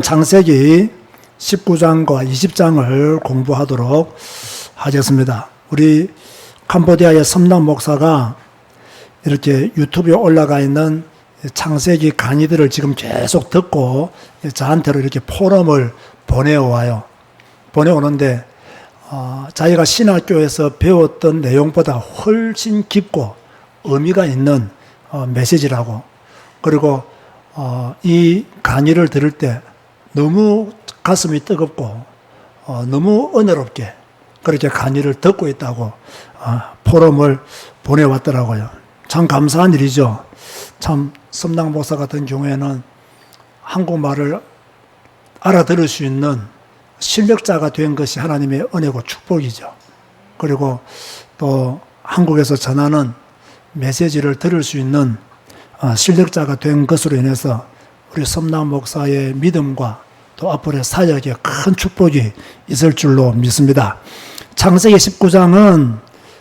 창세기 19장과 20장을 공부하도록 하겠습니다. 우리 캄보디아의 섬남 목사가 이렇게 유튜브에 올라가 있는 창세기 강의들을 지금 계속 듣고 저한테로 이렇게 포럼을 보내오는데 자기가 신학교에서 배웠던 내용보다 훨씬 깊고 의미가 있는 메시지라고, 그리고 이 강의를 들을 때 너무 가슴이 뜨겁고 너무 은혜롭게 그렇게 강의를 듣고 있다고 포럼을 보내왔더라고요. 참 감사한 일이죠. 참 섬당 목사 같은 경우에는 한국말을 알아들을 수 있는 실력자가 된 것이 하나님의 은혜고 축복이죠. 그리고 또 한국에서 전하는 메시지를 들을 수 있는 실력자가 된 것으로 인해서 우리 섬남 목사의 믿음과 또 앞으로의 사역에 큰 축복이 있을 줄로 믿습니다. 창세기 19장은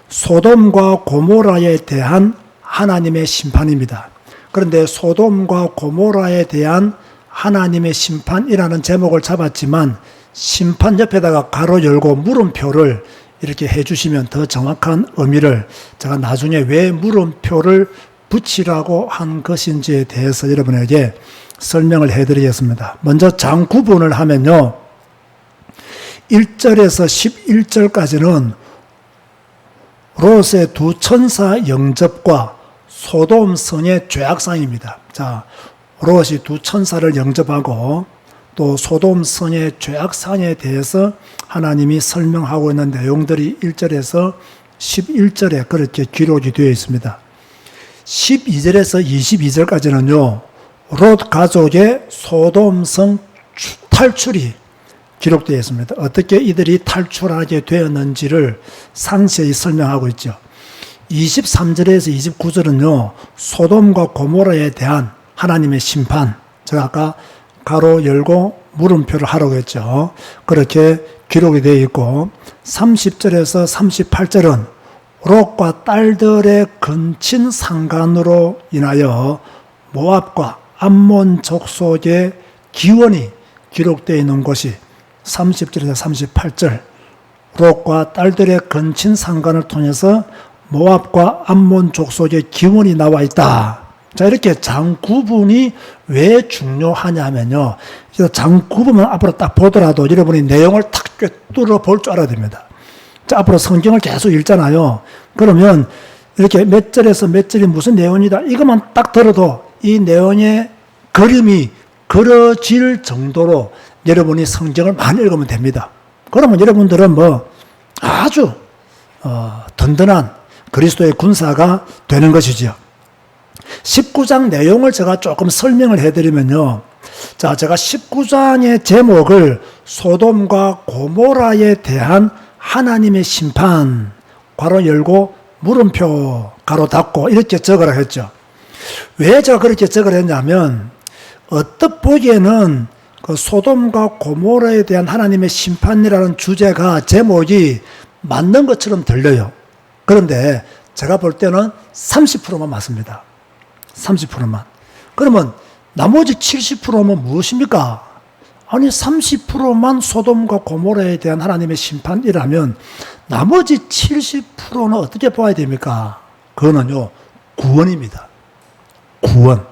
소돔과 고모라에 대한 하나님의 심판입니다. 그런데 소돔과 고모라에 대한 하나님의 심판이라는 제목을 잡았지만 심판 옆에다가 가로 열고 물음표를 이렇게 해주시면 더 정확한 의미를, 제가 나중에 왜 물음표를 붙이라고 한 것인지에 대해서 여러분에게 설명을 해드리겠습니다. 먼저 장 구분을 하면요, 1절에서 11절까지는 롯의 두 천사 영접과 소돔 성의 죄악상입니다. 자, 롯이 두 천사를 영접하고 또 소돔 성의 죄악상에 대해서 하나님이 설명하고 있는 내용들이 1절에서 11절에 그렇게 기록이 되어 있습니다. 12절에서 22절까지는요, 롯 가족의 소돔성 탈출이 기록되어 있습니다. 어떻게 이들이 탈출하게 되었는지를 상세히 설명하고 있죠. 23절에서 29절은요, 소돔과 고모라에 대한 하나님의 심판, 제가 아까 가로 열고 물음표를 하라고 했죠. 그렇게 기록이 되어 있고, 30절에서 38절은 롯과 딸들의 근친 상간으로 인하여 모압과 암몬 족속의 기원이 기록되어 있는 곳이 30절에서 38절, 롯과 딸들의 근친 상간을 통해서 모압과 암몬 족속의 기원이 나와 있다. 자, 이렇게 장 구분이 왜 중요하냐면요, 장 구분은 앞으로 딱 보더라도 여러분이 내용을 탁 꿰뚫어 볼 줄 알아야 됩니다. 자, 앞으로 성경을 계속 읽잖아요. 그러면 이렇게 몇 절에서 몇 절이 무슨 내용이다, 이것만 딱 들어도 이 내용의 그림이 그려질 정도로 여러분이 성경을 많이 읽으면 됩니다. 그러면 여러분들은 아주 든든한 그리스도의 군사가 되는 것이죠. 19장 내용을 제가 조금 설명을 해드리면요, 자, 제가 19장의 제목을 소돔과 고모라에 대한 하나님의 심판, 괄호 열고 물음표 가로 닫고 이렇게 적으라 했죠. 왜 제가 그렇게 적으라 했냐면, 어떻게 보기에는 그 소돔과 고모라에 대한 하나님의 심판이라는 주제가, 제목이 맞는 것처럼 들려요. 그런데 제가 볼 때는 30%만 맞습니다. 30%만. 그러면 나머지 70%는 무엇입니까? 아니, 30%만 소돔과 고모라에 대한 하나님의 심판이라면 나머지 70%는 어떻게 봐야 됩니까? 그거는요, 구원입니다. 구원.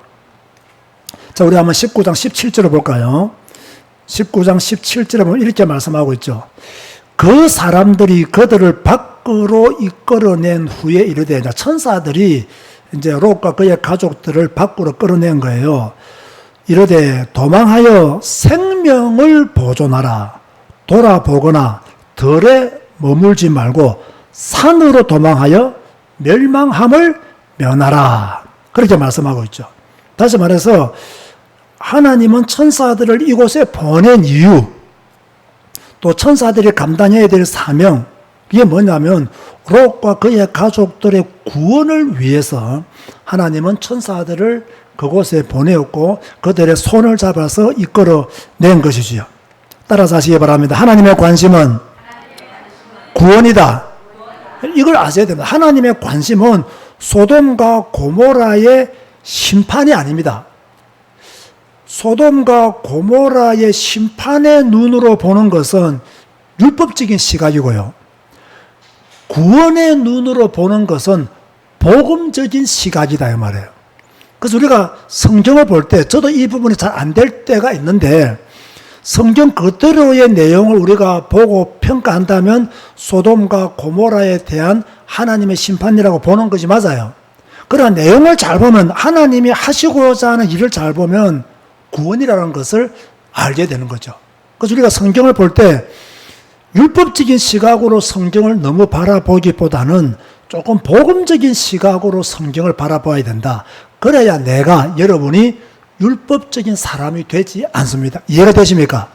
자, 우리 한번 19장 17절을 볼까요? 19장 17절에 보면 이렇게 말씀하고 있죠. 그 사람들이 그들을 밖으로 이끌어낸 후에 이르되, 천사들이 이제 롯과 그의 가족들을 밖으로 끌어낸 거예요. 이르되 도망하여 생명을 보존하라. 돌아보거나 들에 머물지 말고 산으로 도망하여 멸망함을 면하라. 그렇게 말씀하고 있죠. 다시 말해서 하나님은 천사들을 이곳에 보낸 이유, 또 천사들이 감당해야 될 사명, 이게 뭐냐면 롯과 그의 가족들의 구원을 위해서 하나님은 천사들을 그곳에 보내었고 그들의 손을 잡아서 이끌어낸 것이지요. 따라서 하시기 바랍니다. 하나님의 관심은 구원이다. 이걸 아셔야 됩니다. 하나님의 관심은 소돔과 고모라의 심판이 아닙니다. 소돔과 고모라의 심판의 눈으로 보는 것은 율법적인 시각이고요. 구원의 눈으로 보는 것은 복음적인 시각이다 이 말이에요. 그래서 우리가 성경을 볼 때 저도 이 부분이 잘 안 될 때가 있는데 성경 그대로의 내용을 우리가 보고 평가한다면 소돔과 고모라에 대한 하나님의 심판이라고 보는 것이 맞아요. 그러나 내용을 잘 보면 하나님이 하시고자 하는 일을 잘 보면 구원이라는 것을 알게 되는 거죠. 그래서 우리가 성경을 볼 때 율법적인 시각으로 성경을 너무 바라보기보다는 조금 복음적인 시각으로 성경을 바라봐야 된다. 그래야 내가 여러분이 율법적인 사람이 되지 않습니다. 이해가 되십니까?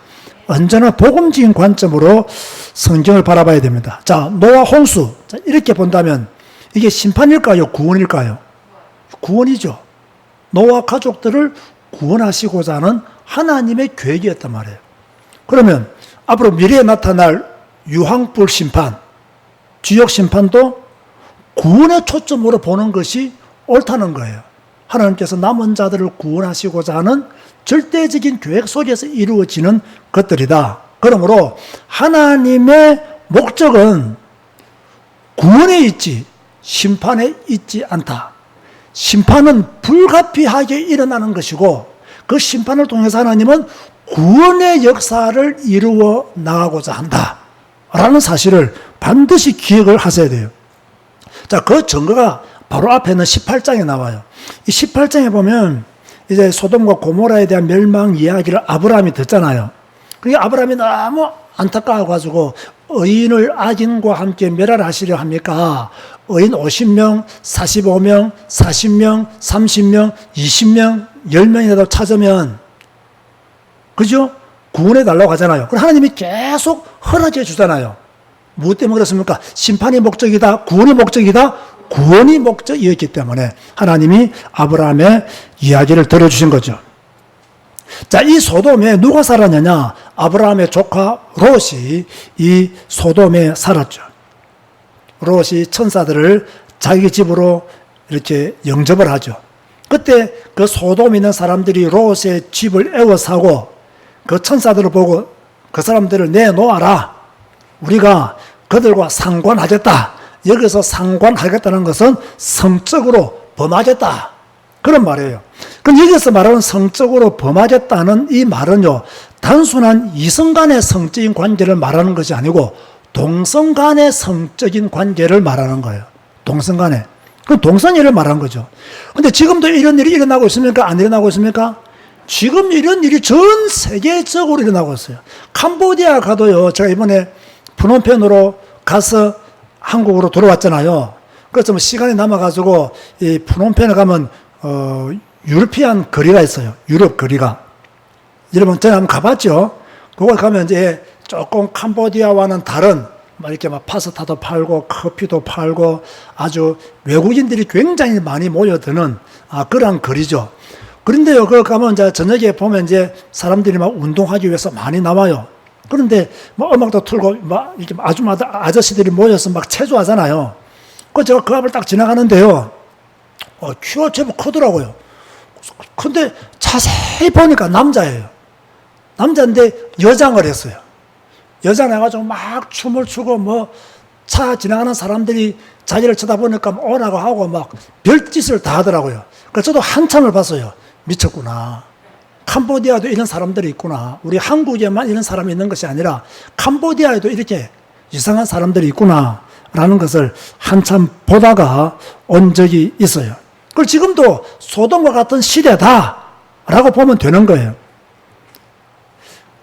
언제나 복음적인 관점으로 성경을 바라봐야 됩니다. 자, 노아 홍수. 자, 이렇게 본다면 이게 심판일까요? 구원일까요? 구원이죠. 노아 가족들을 구원하시고자 하는 하나님의 계획이었단 말이에요. 그러면 앞으로 미래에 나타날 유황불 심판, 지옥 심판도 구원의 초점으로 보는 것이 옳다는 거예요. 하나님께서 남은 자들을 구원하시고자 하는 절대적인 계획 속에서 이루어지는 것들이다. 그러므로 하나님의 목적은 구원에 있지 심판에 있지 않다. 심판은 불가피하게 일어나는 것이고 그 심판을 통해서 하나님은 구원의 역사를 이루어 나가고자 한다. 라는 사실을 반드시 기억을 하셔야 돼요. 자, 그 증거가 바로 앞에 있는 18장에 나와요. 이 18장에 보면 이제 소돔과 고모라에 대한 멸망 이야기를 아브라함이 듣잖아요. 그게 아브라함이 너무 안타까워가지고 의인을 악인과 함께 멸하시려 합니까? 의인 50명, 45명, 40명, 30명, 20명, 10명이라도 찾으면 그죠? 구원해 달라고 하잖아요. 그럼 하나님이 계속 허락해 주잖아요. 무엇 때문에 그렇습니까? 심판이 목적이다. 구원이 목적이다. 구원이 목적이었기 때문에 하나님이 아브라함의 이야기를 들어주신 거죠. 자, 이 소돔에 누가 살았느냐? 아브라함의 조카 롯이 이 소돔에 살았죠. 롯이 천사들을 자기 집으로 이렇게 영접을 하죠. 그때 그 소돔에 있는 사람들이 롯의 집을 에워싸고 그 천사들을 보고 그 사람들을 내놓아라. 우리가 그들과 상관하겠다. 여기서 상관하겠다는 것은 성적으로 범하겠다. 그런 말이에요. 그럼 여기서 말하는 성적으로 범하겠다는 이 말은요, 단순한 이성 간의 성적인 관계를 말하는 것이 아니고 동성 간의 성적인 관계를 말하는 거예요. 동성 간에. 그럼 동성애를 말하는 거죠. 근데 지금도 이런 일이 일어나고 있습니까? 안 일어나고 있습니까? 지금 이런 일이 전 세계적으로 일어나고 있어요. 캄보디아 가도요, 제가 이번에 프놈펜으로 가서 한국으로 돌아왔잖아요. 그래서 뭐 시간이 남아가지고 이 프놈펜에 가면 유러피안 거리가 있어요. 유럽 거리가. 여러분 전에 한번 가봤죠? 그걸 가면 이제 조금 캄보디아와는 다른 막 이렇게 막 파스타도 팔고 커피도 팔고 아주 외국인들이 굉장히 많이 모여드는 그런 거리죠. 그런데요, 그 가면 이제 저녁에 보면 이제 사람들이 막 운동하기 위해서 많이 나와요. 그런데 뭐 음악도 틀고 막 이렇게 아저씨들이 모여서 막 체조하잖아요. 그 제가 그 앞을 딱 지나가는데요, 키가 제법 크더라고요. 근데 자세히 보니까 남자예요. 남자인데 여장을 했어요. 여장을 해가지고 막 춤을 추고 뭐 차 지나가는 사람들이 자기를 쳐다보니까 오라고 하고 막 별짓을 다 하더라고요. 그래서 저도 한참을 봤어요. 미쳤구나. 캄보디아도 이런 사람들이 있구나. 우리 한국에만 이런 사람이 있는 것이 아니라 캄보디아에도 이렇게 이상한 사람들이 있구나 라는 것을 한참 보다가 온 적이 있어요. 그리고 지금도 소돔과 같은 시대다 라고 보면 되는 거예요.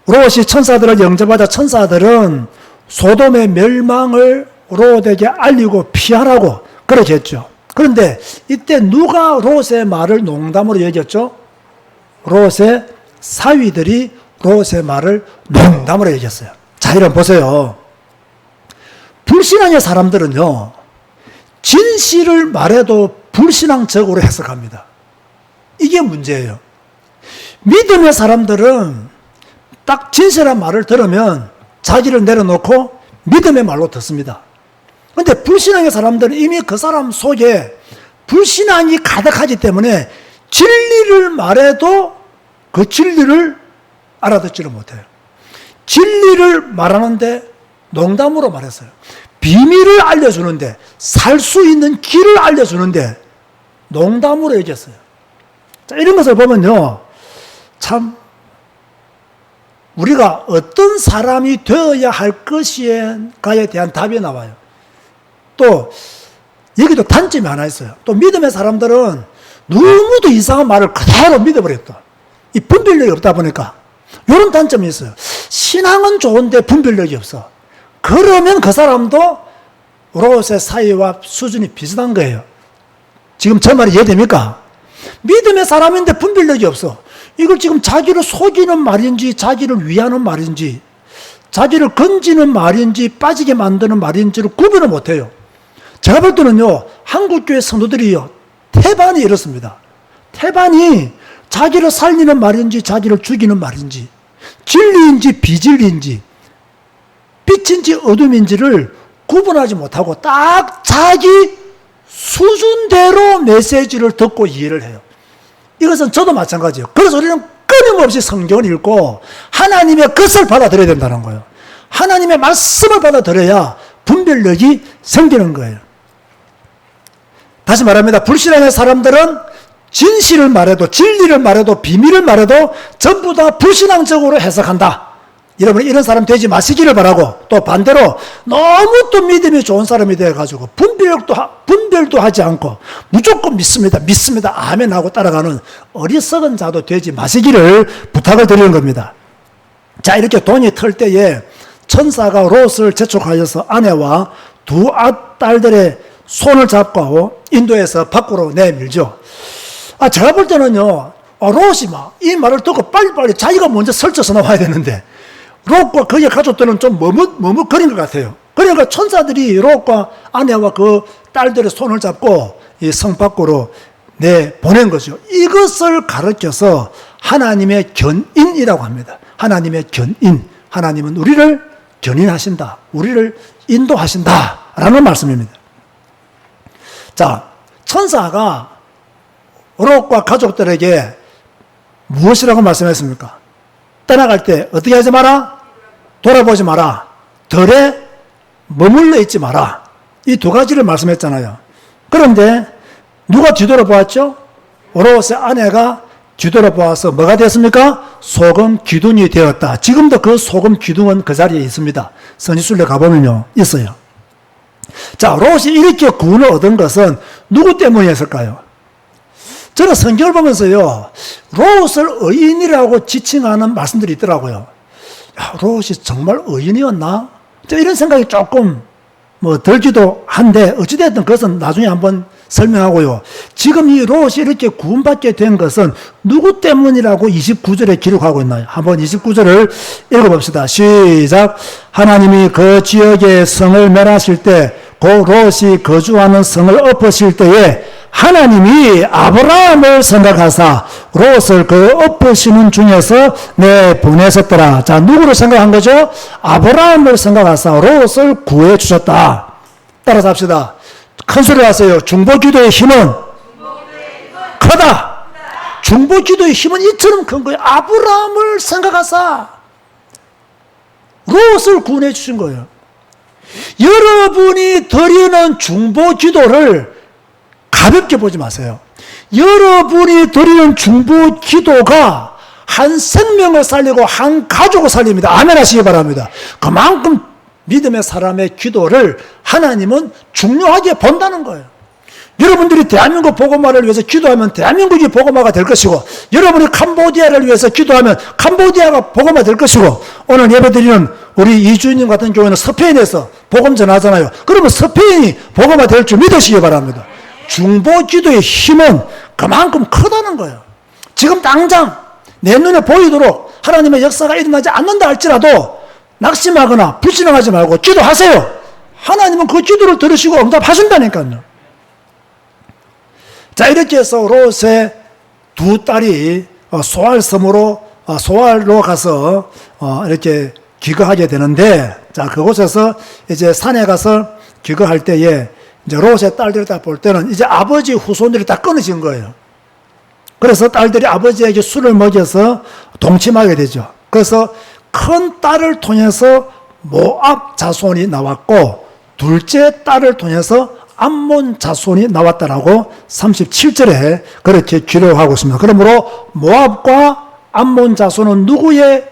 롯이 천사들을 영접하자 천사들은 소돔의 멸망을 롯에게 알리고 피하라고 그렇게 했죠. 그런데 이때 누가 롯의 말을 농담으로 얘기했죠? 롯의 사위들이 롯의 말을 농담으로 얘기했어요. 자, 여러분 보세요. 불신앙의 사람들은요, 진실을 말해도 불신앙적으로 해석합니다. 이게 문제예요. 믿음의 사람들은 딱 진실한 말을 들으면 자기를 내려놓고 믿음의 말로 듣습니다. 그런데 불신앙의 사람들은 이미 그 사람 속에 불신앙이 가득하기 때문에 진리를 말해도 그 진리를 알아듣지를 못해요. 진리를 말하는데 농담으로 말했어요. 비밀을 알려주는데, 살 수 있는 길을 알려주는데 농담으로 얘기했어요. 자, 이런 것을 보면요, 참 우리가 어떤 사람이 되어야 할 것인가에 대한 답이 나와요. 또 여기도 단점이 하나 있어요. 또 믿음의 사람들은 너무도 이상한 말을 그대로 믿어버렸다. 이 분별력이 없다 보니까 이런 단점이 있어요. 신앙은 좋은데 분별력이 없어. 그러면 그 사람도 롯의 사이와 수준이 비슷한 거예요. 지금 저 말이 이해됩니까? 믿음의 사람인데 분별력이 없어. 이걸 지금 자기를 속이는 말인지, 자기를 위하는 말인지, 자기를 건지는 말인지, 빠지게 만드는 말인지를 구분을 못해요. 제가 볼 때는요, 한국교회 성도들이요, 태반이 이렇습니다. 태반이 자기를 살리는 말인지, 자기를 죽이는 말인지, 진리인지 비진리인지, 빛인지 어둠인지를 구분하지 못하고 딱 자기 수준대로 메시지를 듣고 이해를 해요. 이것은 저도 마찬가지예요. 그래서 우리는 끊임없이 성경을 읽고 하나님의 것을 받아들여야 된다는 거예요. 하나님의 말씀을 받아들여야 분별력이 생기는 거예요. 다시 말합니다. 불신앙의 사람들은 진실을 말해도, 진리를 말해도, 비밀을 말해도 전부 다 불신앙적으로 해석한다. 여러분, 이런 사람 되지 마시기를 바라고, 또 반대로 너무 또 믿음이 좋은 사람이 되어가지고 분별도 하지 않고 무조건 믿습니다, 믿습니다, 아멘 하고 따라가는 어리석은 자도 되지 마시기를 부탁을 드리는 겁니다. 자, 이렇게 돈이 털 때에 천사가 롯을 재촉하여서 아내와 두 딸들의 손을 잡고 인도에서 밖으로 내밀죠. 제가 볼 때는요, 롯이 이 말을 듣고 빨리빨리 자기가 먼저 설쳐서 나와야 되는데, 롯과 그의 가족들은 좀 머뭇거린 것 같아요. 그러니까 천사들이 롯과 아내와 그 딸들의 손을 잡고 이 성 밖으로 내보낸 거죠. 이것을 가르쳐서 하나님의 견인이라고 합니다. 하나님의 견인. 하나님은 우리를 견인하신다. 우리를 인도하신다. 라는 말씀입니다. 자, 천사가 롯과 가족들에게 무엇이라고 말씀했습니까? 떠나갈 때 어떻게 하지 마라? 돌아보지 마라. 들에 머물러 있지 마라. 이 두 가지를 말씀했잖아요. 그런데 누가 뒤돌아보았죠? 롯의 아내가 뒤돌아보아서 뭐가 됐습니까? 소금 기둥이 되었다. 지금도 그 소금 기둥은 그 자리에 있습니다. 선지순례 가보면요, 있어요. 자, 롯이 이렇게 구원을 얻은 것은 누구 때문이었을까요? 저는 성경을 보면서요, 롯을 의인이라고 지칭하는 말씀들이 있더라고요. 야, 롯이 정말 의인이었나? 이런 생각이 조금 들기도 한데, 어찌됐든 그것은 나중에 한번 설명하고요. 지금 이 롯이 이렇게 구원받게 된 것은 누구 때문이라고 29절에 기록하고 있나요? 한번 29절을 읽어봅시다. 시작. 하나님이 그 지역의 성을 멸하실 때, 그 롯이 거주하는 성을 엎으실 때에 하나님이 아브라함을 생각하사 롯을 그 엎으시는 중에서 내보내셨더라. 자, 누구를 생각한 거죠? 아브라함을 생각하사 롯을 구해 주셨다. 따라서 합시다. 큰 소리로 하세요. 중보기도의 힘은 크다. 중보기도의 힘은 이처럼 큰 거예요. 아브라함을 생각하사 롯을 구원해 주신 거예요. 여러분이 드리는 중보기도를 가볍게 보지 마세요. 여러분이 드리는 중보기도가 한 생명을 살리고 한 가족을 살립니다. 아멘 하시기 바랍니다. 그만큼 믿음의 사람의 기도를 하나님은 중요하게 본다는 거예요. 여러분들이 대한민국 복음화를 위해서 기도하면 대한민국이 복음화가 될 것이고, 여러분이 캄보디아를 위해서 기도하면 캄보디아가 복음화 될 것이고, 오늘 예배드리는 우리 이주인님 같은 경우에는 스페인에서 복음 전하잖아요. 그러면 스페인이 복음화 될 줄 믿으시기 바랍니다. 중보 기도의 힘은 그만큼 크다는 거예요. 지금 당장 내 눈에 보이도록 하나님의 역사가 일어나지 않는다 할지라도 낙심하거나 불신앙하지 말고 기도하세요. 하나님은 그 기도를 들으시고 응답하신다니까요. 자, 이렇게 해서 롯의 두 딸이 소알로 가서 이렇게 귀거하게 되는데, 자, 그곳에서 이제 산에 가서 귀거할 때에 이제 롯의 딸들을 딱 볼 때는 이제 아버지 후손들이 다 끊어진 거예요. 그래서 딸들이 아버지에게 술을 먹여서 동침하게 되죠. 그래서 큰 딸을 통해서 모압 자손이 나왔고 둘째 딸을 통해서 암몬 자손이 나왔다라고 37절에 그렇게 기록하고 있습니다. 그러므로 모압과 암몬 자손은 누구의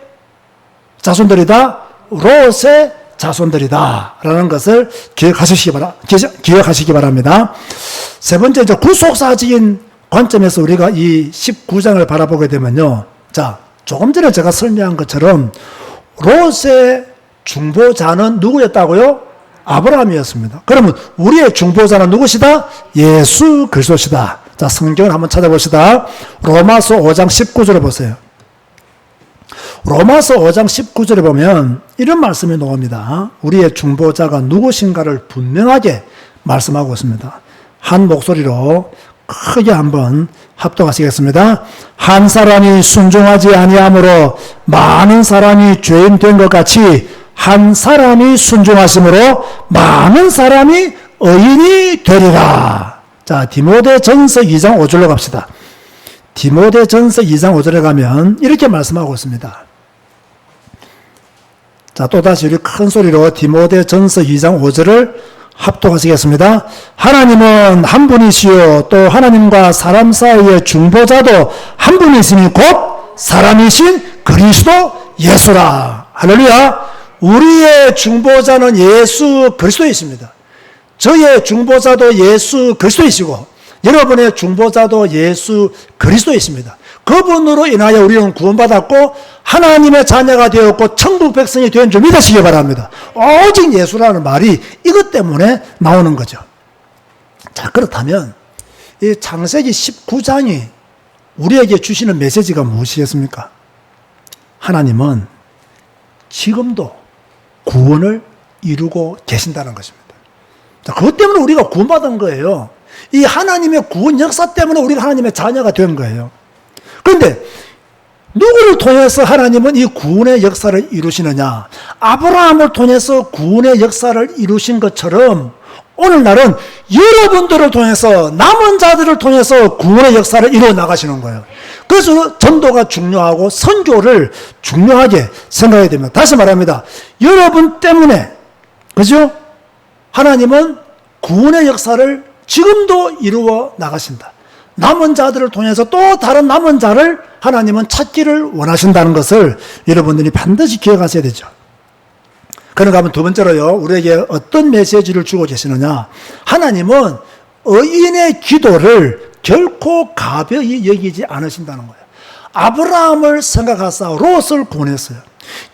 자손들이다? 롯의 자손들이다 라는 것을 기억하시기 바랍니다. 세 번째, 이제 구속사적인 관점에서 우리가 이 19장을 바라보게 되면요. 자, 조금 전에 제가 설명한 것처럼 롯의 중보자는 누구였다고요? 아브라함이었습니다. 그러면 우리의 중보자는 누구시다? 예수 그리스도시다. 자, 성경을 한번 찾아봅시다. 로마서 5장 19절을 보세요. 로마서 5장 19절에 보면 이런 말씀이 나옵니다. 우리의 중보자가 누구신가를 분명하게 말씀하고 있습니다. 한 목소리로 크게 한번 합독하시겠습니다. 한 사람이 순종하지 아니함으로 많은 사람이 죄인 된 것 같이 한 사람이 순종하심으로 많은 사람이 의인이 되리라. 자, 디모데전서 2장 5절로 갑시다. 디모데전서 2장 5절에 가면 이렇게 말씀하고 있습니다. 자, 또다시 우리 큰 소리로 디모데전서 2장 5절을 합독하시겠습니다. 하나님은 한 분이시요 또 하나님과 사람 사이의 중보자도 한 분이시니 곧 사람이신 그리스도 예수라. 할렐루야. 우리의 중보자는 예수 그리스도이십니다. 저의 중보자도 예수 그리스도이시고 여러분의 중보자도 예수 그리스도이십니다. 그분으로 인하여 우리는 구원받았고 하나님의 자녀가 되었고 천국 백성이 된 줄 믿으시기 바랍니다. 오직 예수라는 말이 이것 때문에 나오는 거죠. 자, 그렇다면 이 창세기 19장이 우리에게 주시는 메시지가 무엇이겠습니까? 하나님은 지금도 구원을 이루고 계신다는 것입니다. 자, 그것 때문에 우리가 구원받은 거예요. 이 하나님의 구원 역사 때문에 우리가 하나님의 자녀가 된 거예요. 그런데 누구를 통해서 하나님은 이 구원의 역사를 이루시느냐? 아브라함을 통해서 구원의 역사를 이루신 것처럼 오늘날은 여러분들을 통해서 남은 자들을 통해서 구원의 역사를 이루어 나가시는 거예요. 그래서 전도가 중요하고 선교를 중요하게 생각해야 됩니다. 다시 말합니다. 여러분 때문에 그죠? 하나님은 구원의 역사를 지금도 이루어 나가신다. 남은 자들을 통해서 또 다른 남은 자를 하나님은 찾기를 원하신다는 것을 여러분들이 반드시 기억하셔야 되죠. 그런가 하면 두 번째로요, 우리에게 어떤 메시지를 주고 계시느냐. 하나님은 의인의 기도를 결코 가벼이 여기지 않으신다는 거예요. 아브라함을 생각하사 롯을 구원했어요.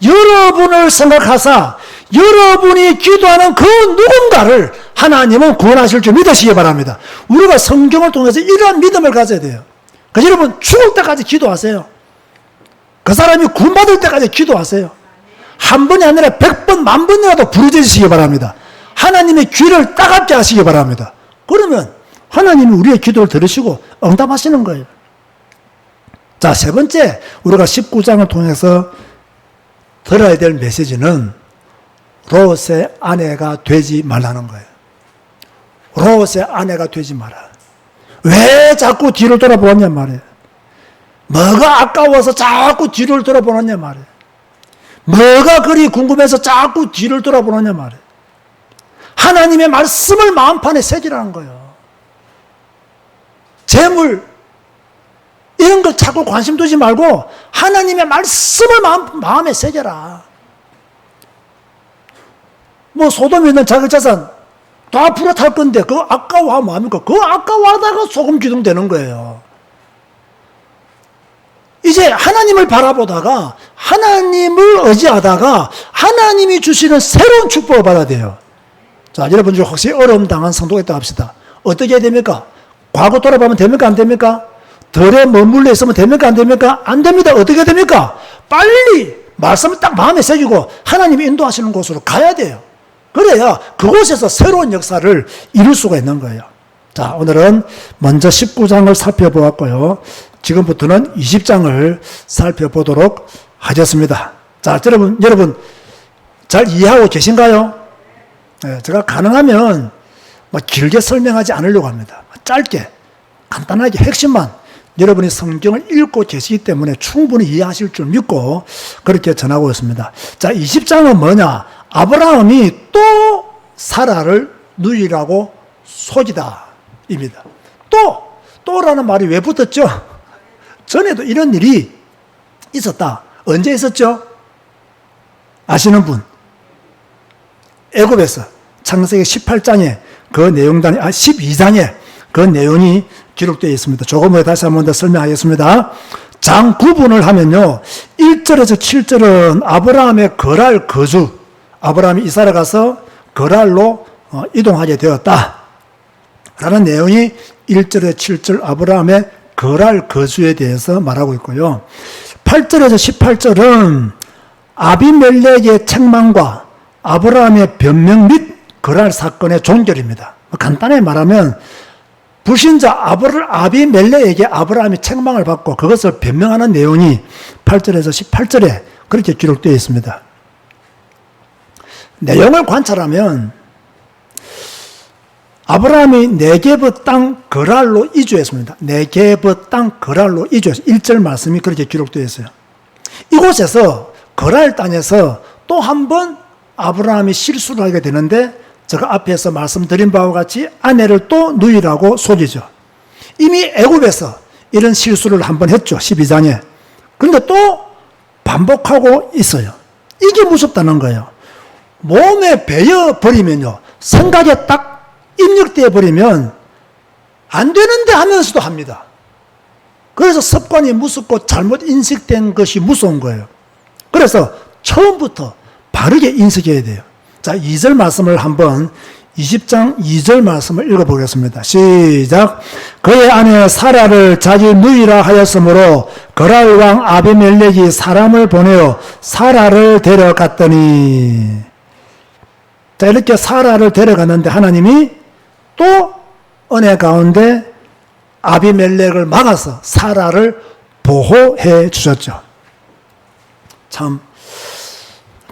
여러분을 생각하사 여러분이 기도하는 그 누군가를 하나님은 구원하실 줄 믿으시기 바랍니다. 우리가 성경을 통해서 이러한 믿음을 가져야 돼요. 그래서 여러분 죽을 때까지 기도하세요. 그 사람이 구원받을 때까지 기도하세요. 한 번이 아니라 100번, 10,000번이라도 부르짖으시기 바랍니다. 하나님의 귀를 따갑게 하시기 바랍니다. 그러면 하나님이 우리의 기도를 들으시고 응답하시는 거예요. 자, 세 번째, 우리가 19장을 통해서 들어야 될 메시지는 롯의 아내가 되지 말라는 거예요. 롯의 아내가 되지 마라. 왜 자꾸 뒤를 돌아보느냐 말이에요. 뭐가 아까워서 자꾸 뒤를 돌아보느냐 말이에요. 뭐가 그리 궁금해서 자꾸 뒤를 돌아보느냐 말이에요. 하나님의 말씀을 마음판에 새기라는 거예요. 재물 이런 걸 자꾸 관심 두지 말고 하나님의 말씀을 마음에 새겨라. 뭐 소돔에 있는 자기 자산 다 불어탈 건데 그거 아까워하면 뭐합니까? 그거 아까워하다가 소금 기둥되는 거예요. 이제 하나님을 바라보다가 하나님을 의지하다가 하나님이 주시는 새로운 축복을 받아야 돼요. 자, 여러분 중 혹시 어려움 당한 성도가 있다 합시다. 어떻게 해야 됩니까? 과거 돌아보면 됩니까? 안 됩니까? 덜에 머물러 있으면 됩니까? 안 됩니까? 안 됩니다. 어떻게 됩니까? 빨리 말씀을 딱 마음에 새기고 하나님이 인도하시는 곳으로 가야 돼요. 그래야 그곳에서 새로운 역사를 이룰 수가 있는 거예요. 자, 오늘은 먼저 19장을 살펴보았고요. 지금부터는 20장을 살펴보도록 하겠습니다. 자, 여러분 잘 이해하고 계신가요? 네, 제가 가능하면 길게 설명하지 않으려고 합니다. 짧게 간단하게 핵심만 여러분이 성경을 읽고 계시기 때문에 충분히 이해하실 줄 믿고 그렇게 전하고 있습니다. 자, 20장은 뭐냐? 아브라함이 또 사라를 누이라고 속이다 입니다. 또라는 말이 왜 붙었죠? 전에도 이런 일이 있었다. 언제 있었죠? 아시는 분? 애굽에서 창세기 18장에 그 내용단이 12장에 그 내용이 기록되어 있습니다. 조금 후에 다시 한 번 더 설명하겠습니다. 장 구분을 하면요, 1절에서 7절은 아브라함의 거랄 거주, 아브라함이 이사를 가서 거랄로 이동하게 되었다 라는 내용이 1절에서 7절 아브라함의 거랄 거주에 대해서 말하고 있고요. 8절에서 18절은 아비멜렉의 책망과 아브라함의 변명 및 거랄 사건의 종결입니다. 간단히 말하면 불신자 아비멜렉에게 아브라함이 책망을 받고 그것을 변명하는 내용이 8절에서 18절에 그렇게 기록되어 있습니다. 내용을 관찰하면 아브라함이 네게브 땅 거랄로 이주했습니다. 네게브 땅 거랄로 이주했어요. 1절 말씀이 그렇게 기록되어 있어요. 이곳에서 거랄 땅에서 또 한 번 아브라함이 실수를 하게 되는데 제가 앞에서 말씀드린 바와 같이 아내를 또 누이라고 속이죠. 이미 애굽에서 이런 실수를 한 번 했죠. 12장에. 그런데 또 반복하고 있어요. 이게 무섭다는 거예요. 몸에 배어버리면요, 생각에 딱 입력되어 버리면 안 되는데 하면서도 합니다. 그래서 습관이 무섭고 잘못 인식된 것이 무서운 거예요. 그래서 처음부터 바르게 인식해야 돼요. 자, 2절 말씀을 한번 20장 2절 말씀을 읽어보겠습니다. 시작. 그의 아내 사라를 자기 누이라 하였으므로 거랄 왕 아비멜렉이 사람을 보내어 사라를 데려갔더니, 자, 이렇게 사라를 데려갔는데 하나님이 또 은혜 가운데 아비멜렉을 막아서 사라를 보호해 주셨죠. 참,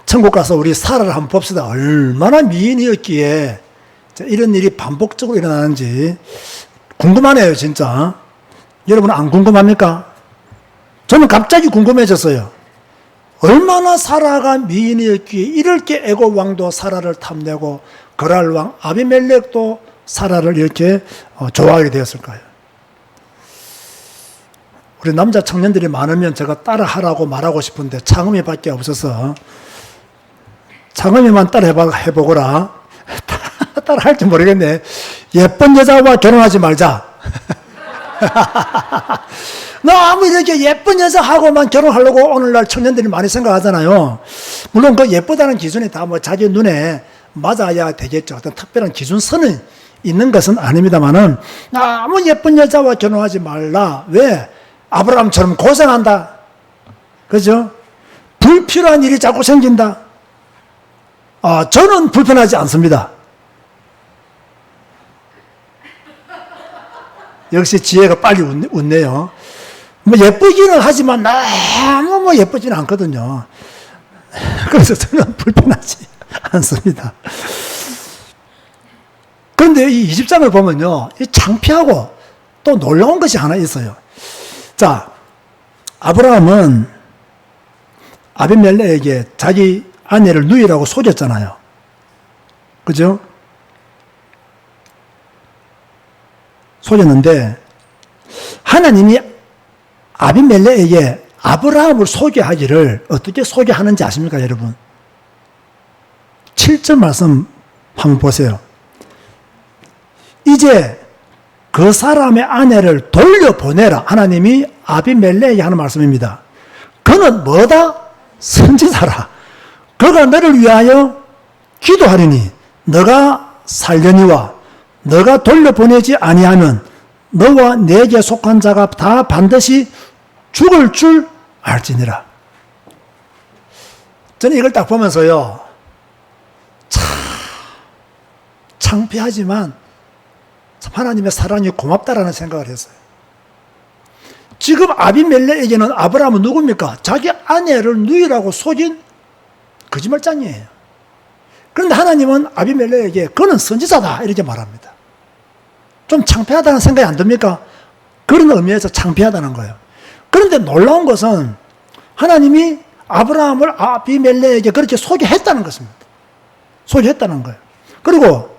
천국 가서 우리 사라를 한번 봅시다. 얼마나 미인이었기에 이런 일이 반복적으로 일어나는지 궁금하네요, 진짜. 여러분 안 궁금합니까? 저는 갑자기 궁금해졌어요. 얼마나 사라가 미인이었기에 이렇게 애굽 왕도 사라를 탐내고 거랄 왕 아비멜렉도 사라를 이렇게 좋아하게 되었을까요? 우리 남자 청년들이 많으면 제가 따라하라고 말하고 싶은데 창음이밖에 없어서 창음이만 따라 해보거라. 따라 할지 모르겠네. 예쁜 여자와 결혼하지 말자. 너무 이렇게 예쁜 여자하고만 결혼하려고 오늘날 청년들이 많이 생각하잖아요. 물론 그 예쁘다는 기준이 다 뭐 자기 눈에 맞아야 되겠죠. 어떤 특별한 기준선은 있는 것은 아닙니다만은 너무 예쁜 여자와 결혼하지 말라. 왜? 아브라함처럼 고생한다. 그죠? 불필요한 일이 자꾸 생긴다. 저는 불편하지 않습니다. 역시 지혜가 빨리 웃네요. 뭐 예쁘기는 하지만 너무 뭐 예쁘지는 않거든요. 그래서 저는 불편하지 않습니다. 그런데 이 20장을 보면요, 창피하고 또 놀라운 것이 하나 있어요. 자, 아브라함은 아비멜렉에게 자기 아내를 누이라고 속였잖아요. 그죠? 속였는데 하나님이 아비멜렉에게 아브라함을 소개하기를 어떻게 소개하는지 아십니까, 여러분? 7절 말씀 한번 보세요. 이제 그 사람의 아내를 돌려보내라. 하나님이 아비멜렉에게 하는 말씀입니다. 그는 뭐다? 선지자라. 그가 너를 위하여 기도하리니 너가 살려니와 너가 돌려보내지 아니하면 너와 내게 속한 자가 다 반드시 죽을 줄 알지니라. 저는 이걸 딱 보면서요, 참 창피하지만 참 하나님의 사랑이 고맙다라는 생각을 했어요. 지금 아비멜렉에게는 아브라함은 누굽니까? 자기 아내를 누이라고 속인 거짓말장이에요. 그런데 하나님은 아비멜렉에게 그는 선지자다 이렇게 말합니다. 좀 창피하다는 생각이 안 듭니까? 그런 의미에서 창피하다는 거예요. 그런데 놀라운 것은 하나님이 아브라함을 아비멜렉에게 그렇게 소개했다는 것입니다. 소개했다는 거예요. 그리고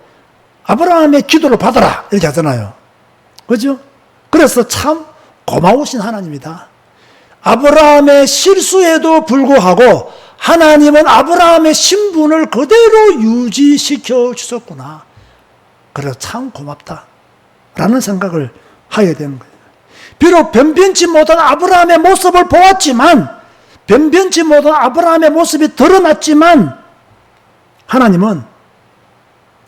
아브라함의 기도를 받아라 이렇게 하잖아요. 그죠? 그래서 참 고마우신 하나님이다. 아브라함의 실수에도 불구하고 하나님은 아브라함의 신분을 그대로 유지시켜 주셨구나. 그래서 참 고맙다 라는 생각을 하게 되는 거예요. 비록 변변치 못한 아브라함의 모습을 보았지만, 변변치 못한 아브라함의 모습이 드러났지만, 하나님은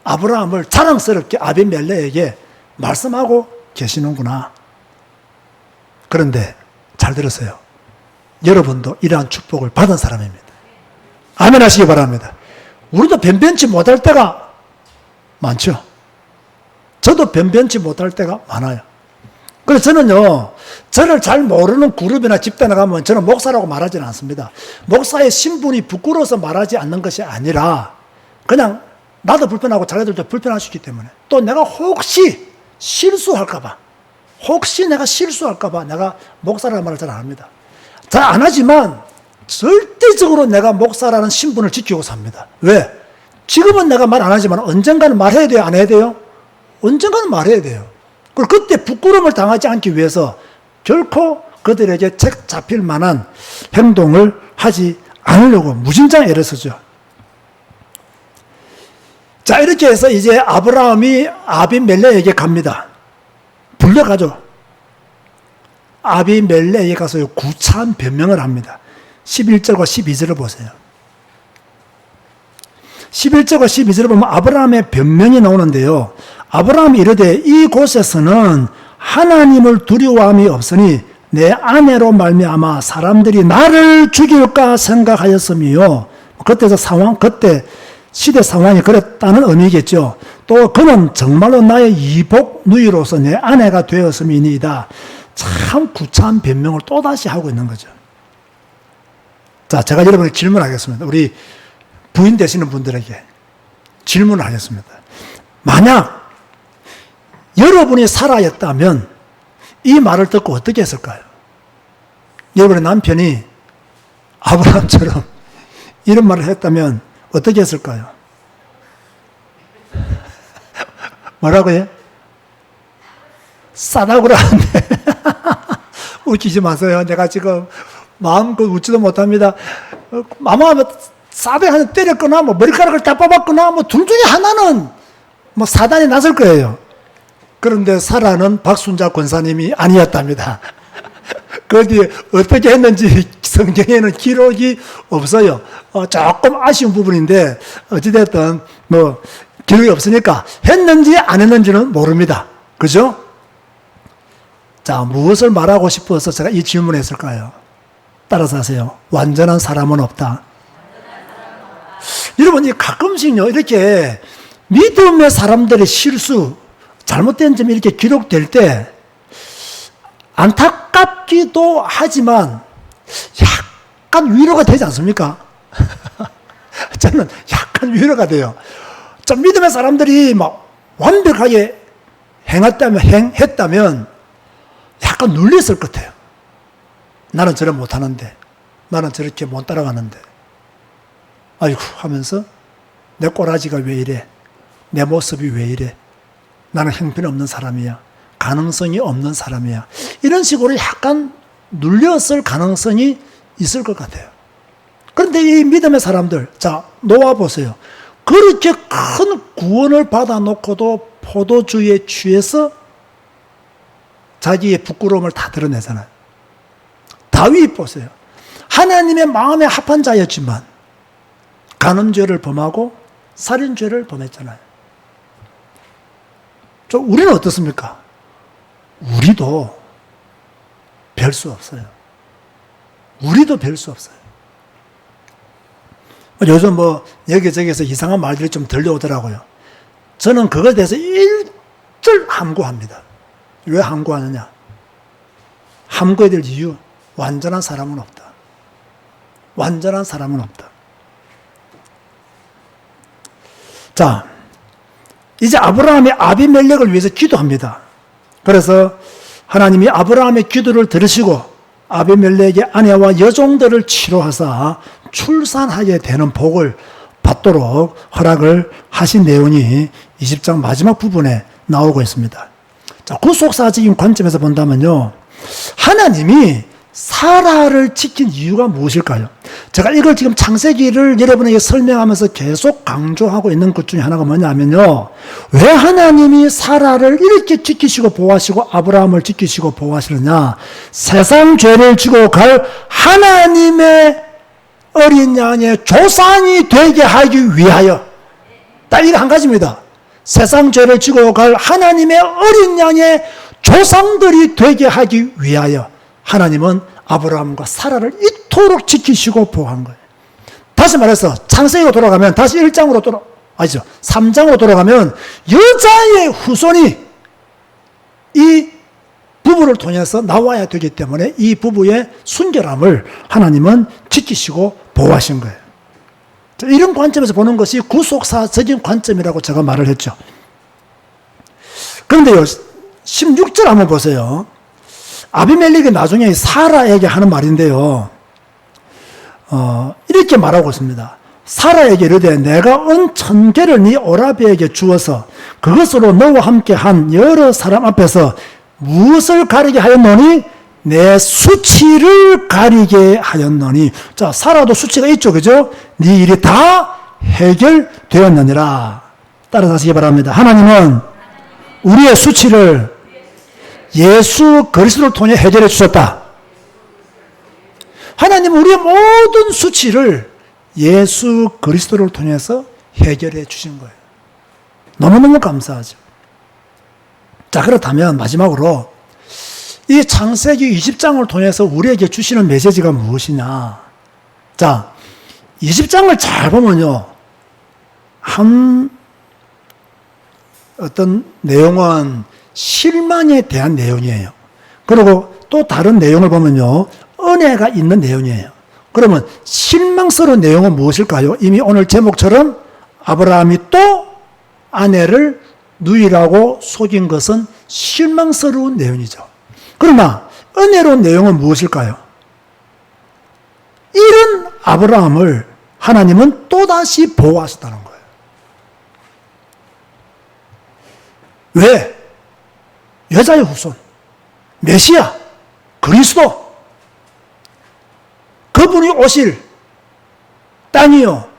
아브라함을 자랑스럽게 아비멜렉에게 말씀하고 계시는구나. 그런데 잘 들으세요. 여러분도 이러한 축복을 받은 사람입니다. 아멘 하시기 바랍니다. 우리도 변변치 못할 때가 많죠. 저도 변변치 못할 때가 많아요. 그래서 저는요, 저를 잘 모르는 그룹이나 집단에 가면 저는 목사라고 말하지는 않습니다. 목사의 신분이 부끄러워서 말하지 않는 것이 아니라 그냥 나도 불편하고 자기들도 불편할 수 있기 때문에, 또 내가 혹시 실수할까봐, 혹시 내가 실수할까봐 내가 목사라는 말을 잘 안 합니다. 잘 안 하지만 절대적으로 내가 목사라는 신분을 지키고 삽니다. 왜? 지금은 내가 말 안 하지만 언젠가는 말해야 돼요? 안 해야 돼요? 언젠가는 말해야 돼요. 그리고 그때 부끄러움을 당하지 않기 위해서 결코 그들에게 책 잡힐 만한 행동을 하지 않으려고 무진장 애를 쓰죠. 자, 이렇게 해서 이제 아브라함이 아비멜렉에게 갑니다. 불려가죠. 아비멜렉에게 가서 구차한 변명을 합니다. 11절과 12절을 보세요. 11절과 12절을 보면 아브라함의 변명이 나오는데요. 아브라함이 이르되 이곳에서는 하나님을 두려워함이 없으니 내 아내로 말미암아 사람들이 나를 죽일까 생각하였으며, 그때 시대 상황이 그랬다는 의미겠죠. 또 그는 정말로 나의 이복 누이로서 내 아내가 되었음이니이다. 참 구차한 변명을 또다시 하고 있는 거죠. 자, 제가 여러분에게 질문하겠습니다. 우리 부인 되시는 분들에게 질문을 하겠습니다. 만약 여러분이 살아였다면 이 말을 듣고 어떻게 했을까요? 여러분의 남편이 아브라함처럼 이런 말을 했다면 어떻게 했을까요? 뭐라고요? 싸다고 그러는데 웃기지 마세요. 내가 지금 마음껏 웃지도 못합니다. 아마 싸대 한 때렸거나 뭐 머리카락을 다 뽑았거나 뭐 둘 중에 하나는 뭐 사단이 났을 거예요. 그런데 사라는 박순자 권사님이 아니었답니다. 그 뒤에 어떻게 했는지 성경에는 기록이 없어요. 조금 아쉬운 부분인데 어찌됐든 뭐 기록이 없으니까 했는지 안 했는지는 모릅니다. 그죠? 자, 무엇을 말하고 싶어서 제가 이 질문을 했을까요? 따라서 하세요. 완전한 사람은 없다. 여러분, 가끔씩요, 이렇게 믿음의 사람들의 실수, 잘못된 점이 이렇게 기록될 때 안타깝기도 하지만 약간 위로가 되지 않습니까? 저는 약간 위로가 돼요. 좀 믿음의 사람들이 막 완벽하게 했다면 약간 눌렸을 것 같아요. 나는 저래 못하는데, 나는 저렇게 못 따라가는데, 아이고 하면서 내 꼬라지가 왜 이래, 내 모습이 왜 이래, 나는 형편없는 사람이야, 가능성이 없는 사람이야, 이런 식으로 약간 눌렸을 가능성이 있을 것 같아요. 그런데 이 믿음의 사람들, 자, 놓아보세요. 그렇게 큰 구원을 받아놓고도 포도주에 취해서 자기의 부끄러움을 다 드러내잖아요. 다윗 보세요. 하나님의 마음에 합한 자였지만 간음죄를 범하고 살인죄를 범했잖아요. 우리는 어떻습니까? 우리도 별 수 없어요. 우리도 별 수 없어요. 요즘 뭐 여기저기서 이상한 말들이 좀 들려오더라고요. 저는 그거에 대해서 일절 함구합니다. 왜 함구하느냐? 함구해야 될 이유, 완전한 사람은 없다. 완전한 사람은 없다. 자, 이제 아브라함이 아비멜렉을 위해서 기도합니다. 그래서 하나님이 아브라함의 기도를 들으시고 아비멜렉의 아내와 여종들을 치료하사 출산하게 되는 복을 받도록 허락을 하신 내용이 20장 마지막 부분에 나오고 있습니다. 자, 구속사적인 관점에서 본다면요, 하나님이 사라를 지킨 이유가 무엇일까요? 제가 이걸 지금 창세기를 여러분에게 설명하면서 계속 강조하고 있는 것 중에 하나가 뭐냐면요, 왜 하나님이 사라를 이렇게 지키시고 보호하시고 아브라함을 지키시고 보호하시느냐? 세상 죄를 지고 갈 하나님의 어린 양의 조상이 되게 하기 위하여, 딱 이거 한 가지입니다. 세상 죄를 지고 갈 하나님의 어린 양의 조상들이 되게 하기 위하여 하나님은 아브라함과 사라를 이토록 지키시고 보호한 거예요. 다시 말해서 창세기로 돌아가면 다시 1장으로 아니죠, 3장으로 돌아가면 여자의 후손이 이 부부를 통해서 나와야 되기 때문에 이 부부의 순결함을 하나님은 지키시고 보호하신 거예요. 이런 관점에서 보는 것이 구속사적인 관점이라고 제가 말을 했죠. 그런데요, 16절 한번 보세요. 아비멜렉이 나중에 사라에게 하는 말인데요, 이렇게 말하고 있습니다. 사라에게 이르되 내가 은 1000개를 네 오라비에게 주어서 그것으로 너와 함께 한 여러 사람 앞에서 무엇을 가리게 하였노니? 내 수치를 가리게 하였노니. 자, 사라도 수치가 있죠, 그죠? 네 일이 다 해결되었느니라. 따라서 하시기 바랍니다. 하나님은 우리의 수치를 예수 그리스도를 통해 해결해 주셨다. 하나님은 우리의 모든 수치를 예수 그리스도를 통해서 해결해 주신 거예요. 너무너무 감사하죠. 자, 그렇다면 마지막으로 이 창세기 20장을 통해서 우리에게 주시는 메시지가 무엇이냐? 자, 20장을 잘 보면요, 어떤 내용은 실망에 대한 내용이에요. 그리고 또 다른 내용을 보면요, 은혜가 있는 내용이에요. 그러면 실망스러운 내용은 무엇일까요? 이미 오늘 제목처럼 아브라함이 또 아내를 누이라고 속인 것은 실망스러운 내용이죠. 그러나 은혜로운 내용은 무엇일까요? 이런 아브라함을 하나님은 또다시 보호하셨다는 거예요. 왜? 여자의 후손, 메시아, 그리스도, 그분이 오실 땅이요,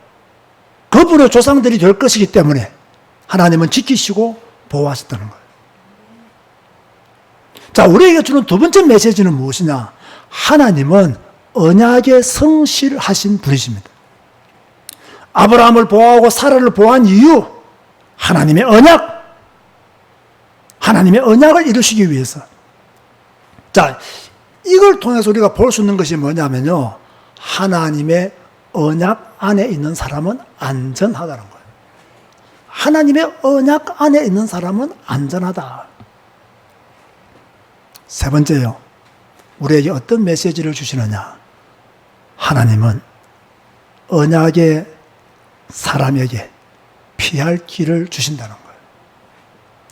그분의 조상들이 될 것이기 때문에 하나님은 지키시고 보호하셨다는 거예요. 자, 우리에게 주는 두 번째 메시지는 무엇이냐? 하나님은 언약에 성실하신 분이십니다. 아브라함을 보호하고 사라를 보호한 이유, 하나님의 언약을 이루시기 위해서. 자, 이걸 통해서 우리가 볼 수 있는 것이 뭐냐면요, 하나님의 언약 안에 있는 사람은 안전하다는 거예요. 하나님의 언약 안에 있는 사람은 안전하다. 세 번째요, 우리에게 어떤 메시지를 주시느냐? 하나님은 언약의 사람에게 피할 길을 주신다는 거예요.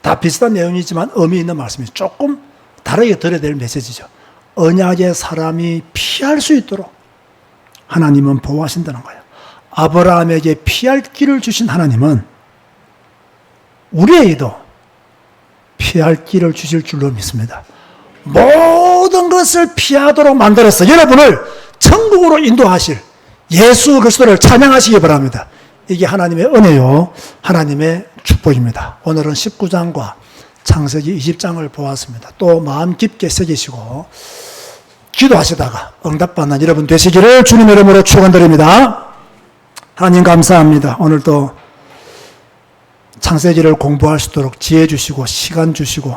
다 비슷한 내용이지만 의미 있는 말씀이 조금 다르게 들어야 될 메시지죠. 언약의 사람이 피할 수 있도록 하나님은 보호하신다는 거예요. 아브라함에게 피할 길을 주신 하나님은 우리에게도 피할 길을 주실 줄로 믿습니다. 모든 것을 피하도록 만들어서 여러분을 천국으로 인도하실 예수 그리스도를 찬양하시기 바랍니다. 이게 하나님의 은혜요, 하나님의 축복입니다. 오늘은 19장과 창세기 20장을 보았습니다. 또 마음 깊게 새기시고 기도하시다가 응답받는 여러분 되시기를 주님의 이름으로 축원드립니다. 하나님 감사합니다. 오늘도 창세기를 공부할 수 있도록 지혜 주시고 시간 주시고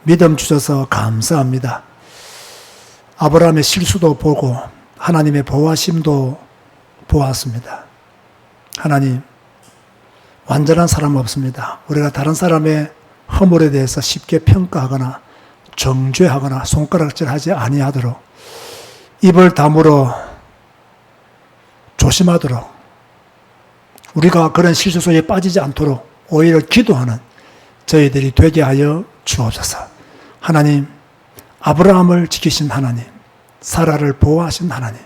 믿음 주셔서 감사합니다. 아브라함의 실수도 보고 하나님의 보호하심도 보았습니다. 하나님, 완전한 사람 없습니다. 우리가 다른 사람의 허물에 대해서 쉽게 평가하거나 정죄하거나 손가락질하지 아니하도록 입을 다물어 조심하도록, 우리가 그런 실수 속에 빠지지 않도록 오히려 기도하는 저희들이 되게 하여 주옵소서. 하나님, 아브라함을 지키신 하나님, 사라를 보호하신 하나님,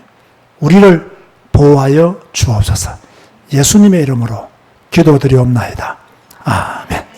우리를 보호하여 주옵소서. 예수님의 이름으로 기도드리옵나이다. 아멘.